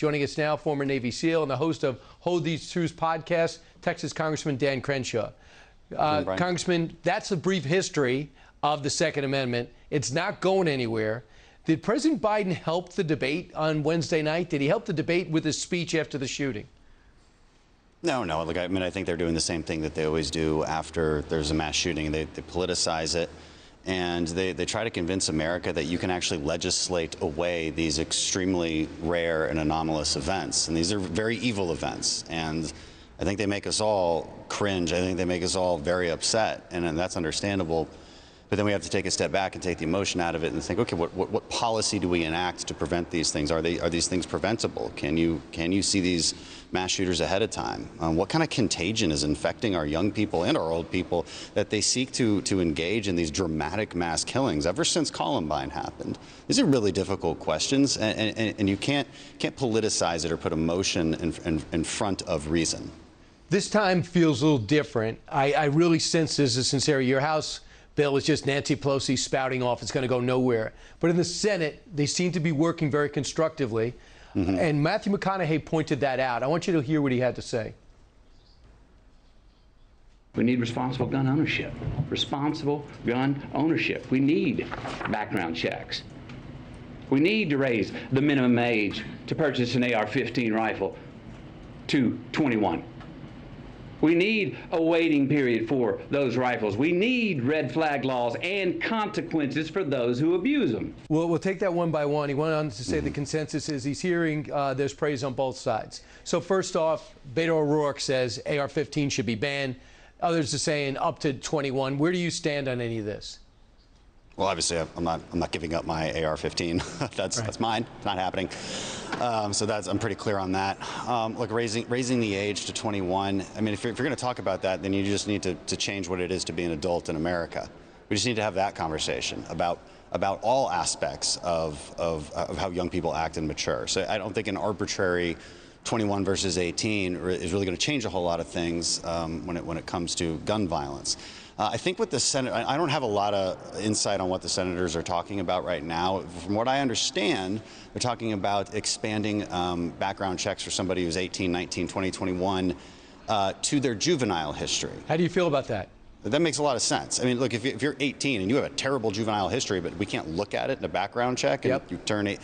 Joining us now, former Navy SEAL and the host of Hold These Truths podcast, Texas Congressman Dan Crenshaw. Congressman, that's a brief history of the Second Amendment. It's not going anywhere. Did President Biden help the debate on Wednesday night? Did he help the debate with his speech after the shooting? No. Look, I mean, I think they're doing the same thing that they always do after there's a mass shooting. They politicize it, and they try to convince America that you can actually legislate away these extremely rare and anomalous events. And these are very evil events. And I think they make us all cringe. I think they make us all very upset, and that's understandable. But then we have to take a step back and take the emotion out of it and think, okay, what policy do we enact to prevent these things? Are these things preventable? Can you see these mass shooters ahead of time? What kind of contagion is infecting our young people and our old people that they seek to engage in these dramatic mass killings ever since Columbine happened? These are really difficult questions, and you can't politicize it or put emotion in front of reason. This time feels a little different. I really sense there's a sincerity. Your House bill is just Nancy Pelosi spouting off. It's going to go nowhere. But in the Senate, they seem to be working very constructively. And Matthew McConaughey pointed that out. I want you to hear what he had to say. We need responsible gun ownership. Responsible gun ownership. We need background checks. We need to raise the minimum age to purchase an AR-15 rifle to 21. We need a waiting period for those rifles. We need red flag laws and consequences for those who abuse them. Well, we'll take that one by one. He went on to say the consensus is he's hearing there's praise on both sides. So first off, Beto O'Rourke says AR-15 should be banned. Others are saying up to 21. Where do you stand on any of this? Well, obviously, I'm not giving up my AR-15. That's mine. It's not happening. So I'm pretty clear on that. Look, raising the age to 21. I mean, if you're going to talk about that, then you just need to change what it is to be an adult in America. We just need to have that conversation about all aspects of how young people act and mature. So I don't think an arbitrary 21 versus 18 is really going to change a whole lot of things when it comes to gun violence. I think with the Senate, I don't have a lot of insight on what the senators are talking about right now. From what I understand, they're talking about expanding background checks for somebody who's 18, 19, 20, 21 to their juvenile history. How do you feel about that? That makes a lot of sense. I mean, look, if you're 18 and you have a terrible juvenile history, but we can't look at it in a background check, and you turn 8.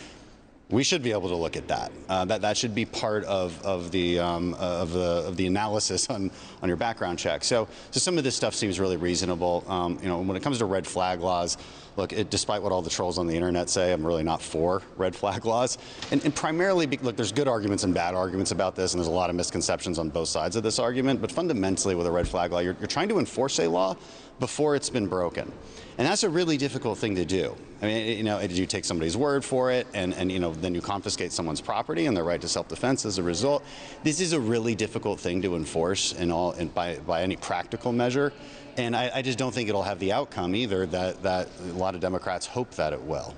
We should be able to look at that. That should be part of the analysis on your background check. So some of this stuff seems really reasonable. When it comes to red flag laws, look, despite what all the trolls on the internet say, I'm really not for red flag laws. And primarily, look, there's good arguments and bad arguments about this, and there's a lot of misconceptions on both sides of this argument. But fundamentally, with a red flag law, you're trying to enforce a law before it's been broken. And that's a really difficult thing to do. I mean, you take somebody's word for it, and then you confiscate someone's property and their right to self-defense as a result. This is a really difficult thing to enforce by any practical measure. And I just don't think it'll have the outcome either that a lot of Democrats hope that it will.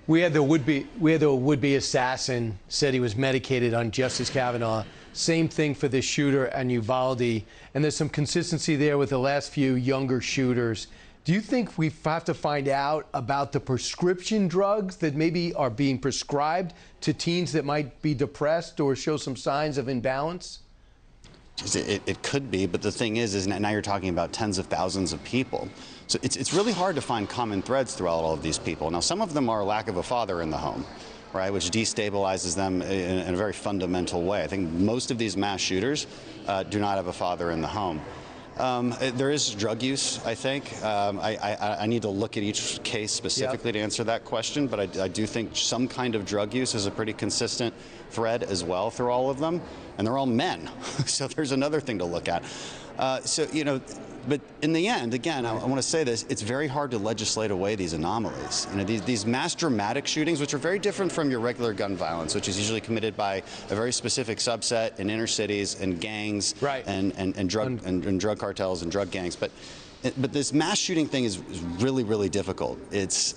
We had the would-be assassin said he was medicated on Justice Kavanaugh. Same thing for the shooter in Uvalde. And there's some consistency there with the last few younger shooters. Do you think we have to find out about the prescription drugs that maybe are being prescribed to teens that might be depressed or show some signs of imbalance? It could be, but the thing is now you're talking about tens of thousands of people. So it's really hard to find common threads throughout all of these people. Now, some of them are lack of a father in the home, right, which destabilizes them in a very fundamental way. I think most of these mass shooters do not have a father in the home. There is drug use, I think. I need to look at each case specifically to answer that question, but I do think some kind of drug use is a pretty consistent thread as well through all of them, and they're all men. So there's another thing to look at. But in the end, again, I want to say this, it's very hard to legislate away these anomalies. These mass dramatic shootings, which are very different from your regular gun violence, which is usually committed by a very specific subset in inner cities and gangs and drug cartels and drug gangs. But this mass shooting thing is really, really difficult. It's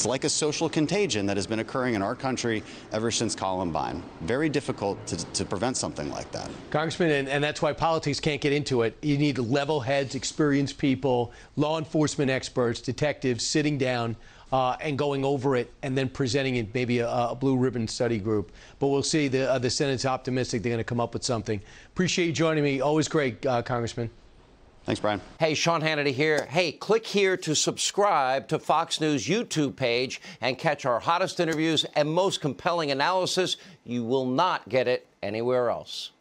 like a social contagion that has been occurring in our country ever since Columbine. Very difficult to prevent something like that. Congressman, and that's why politics can't get into it. You need level heads, experienced people, law enforcement experts, detectives sitting down and going over it and then presenting it maybe a blue ribbon study group. But we'll see. The Senate's optimistic they're going to come up with something. Appreciate you joining me. Always great, Congressman. Thanks, Brian. Hey, Sean Hannity here. Hey, click here to subscribe to Fox News YouTube page and catch our hottest interviews and most compelling analysis. You will not get it anywhere else.